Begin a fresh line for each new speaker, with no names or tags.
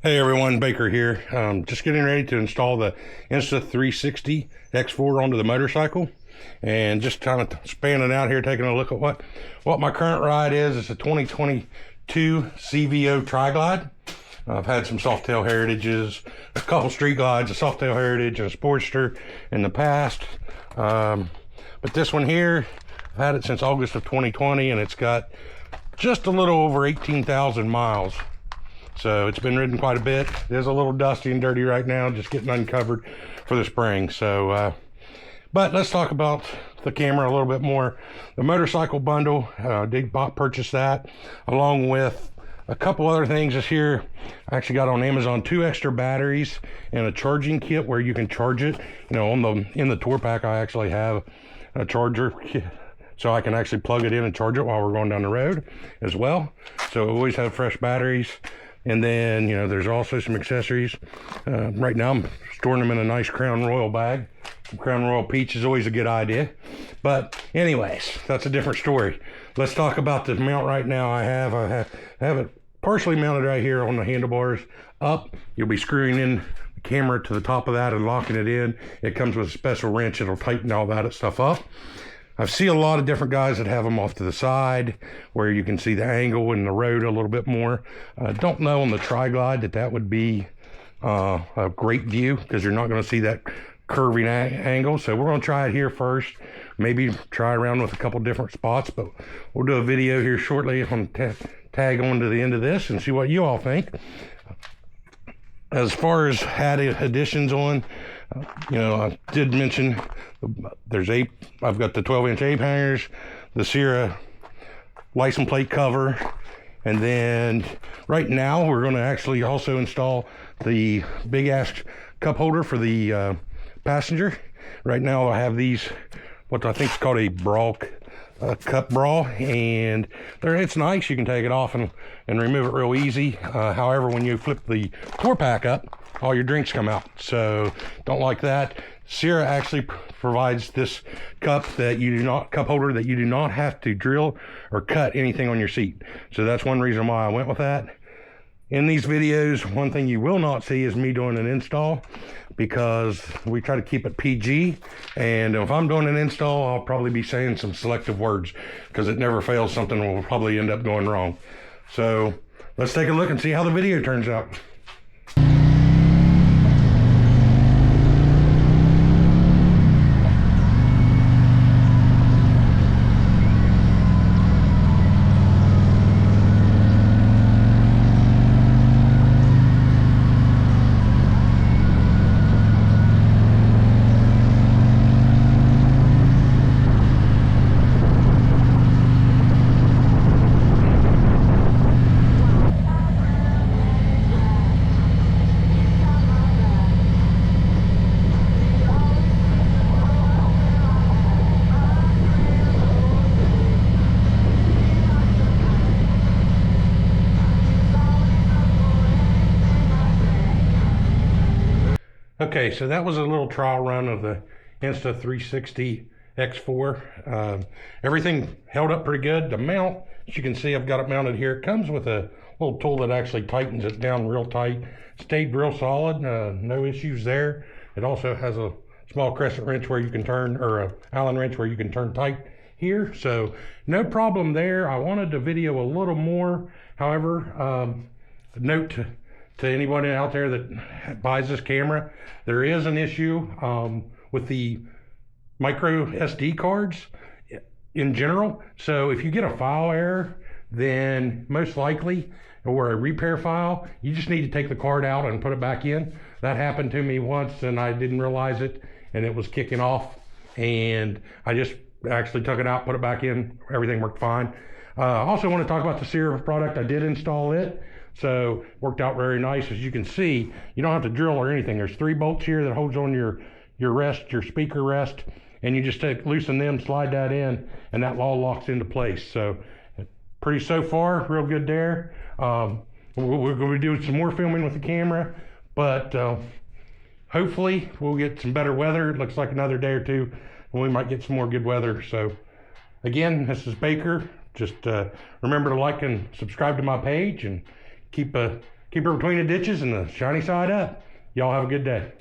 Hey everyone, Baker here. Just getting ready to install the Insta 360 X4 onto the motorcycle, and just kind of spanning out here, taking a look at what my current ride is. It's a 2022 CVO TriGlide. I've had some Softail Heritages, a couple Street Glides, a Softail Heritage, and a Sportster in the past. But this one here, I've had it since August of 2020, and it's got just a little over 18,000 miles. So it's been ridden quite a bit. It is a little dusty and dirty right now, just getting uncovered for the spring. So, but let's talk about the camera a little bit more. The motorcycle bundle, did purchase that, along with a couple other things this here. I actually got on Amazon 2 extra batteries and a charging kit where you can charge it. You know, in the tour pack, I actually have a charger kit, so I can actually plug it in and charge it while we're going down the road as well. So we always have fresh batteries. And then, you know, there's also some accessories. Right now I'm storing them in a nice Crown Royal bag. Some Crown Royal Peach is always a good idea. But anyways, that's a different story. Let's talk about the mount right now. I have it partially mounted right here on the handlebars up. You'll be screwing in the camera to the top of that and locking it in. It comes with a special wrench. It'll tighten all that stuff up. I see a lot of different guys that have them off to the side where you can see the angle in the road a little bit more. I don't know on the TriGlide that would be a great view, because you're not going to see that curving angle. So we're going to try it here first, maybe try around with a couple different spots, but we'll do a video here shortly on tag on to the end of this and see what you all think. As far as added additions on, you know, I did mention I've got the 12-inch ape hangers, the Sierra license plate cover, and then right now we're going to actually also install the big ass cup holder for the passenger. Right now I have these, what I think is called a cup bra, and it's nice. You can take it off and remove it real easy. However, when you flip the tour pack up, all your drinks come out, so don't like that. Sierra actually provides this cup holder that you do not have to drill or cut anything on your seat. So that's one reason why I went with that. In these videos, one thing you will not see is me doing an install, because we try to keep it PG. And if I'm doing an install, I'll probably be saying some selective words, because it never fails, something will probably end up going wrong. So let's take a look and see how the video turns out. Okay, so that was a little trial run of the Insta 360 X4. Everything held up pretty good. The mount, as you can see, I've got it mounted here. It comes with a little tool that actually tightens it down real tight. Stayed real solid, no issues there. It also has a small crescent wrench where you can turn, or a Allen wrench where you can turn tight here. So no problem there. I wanted to video a little more. However, note to anybody out there that buys this camera, there is an issue with the micro SD cards in general. So if you get a file error, then most likely, or a repair file, you just need to take the card out and put it back in. That happened to me once and I didn't realize it, and it was kicking off, and I just actually took it out, put it back in, everything worked fine. I also want to talk about the Sierra product. I did install it. So worked out very nice. As you can see, you don't have to drill or anything. There's 3 bolts here that holds on your speaker rest, and you just loosen them, slide that in, and that all locks into place. So pretty so far, real good there. We're going to do some more filming with the camera, but hopefully we'll get some better weather. It looks like another day or two, and we might get some more good weather. So again, this is Baker. Just remember to like and subscribe to my page, and keep keep her between the ditches and the shiny side up. Y'all have a good day.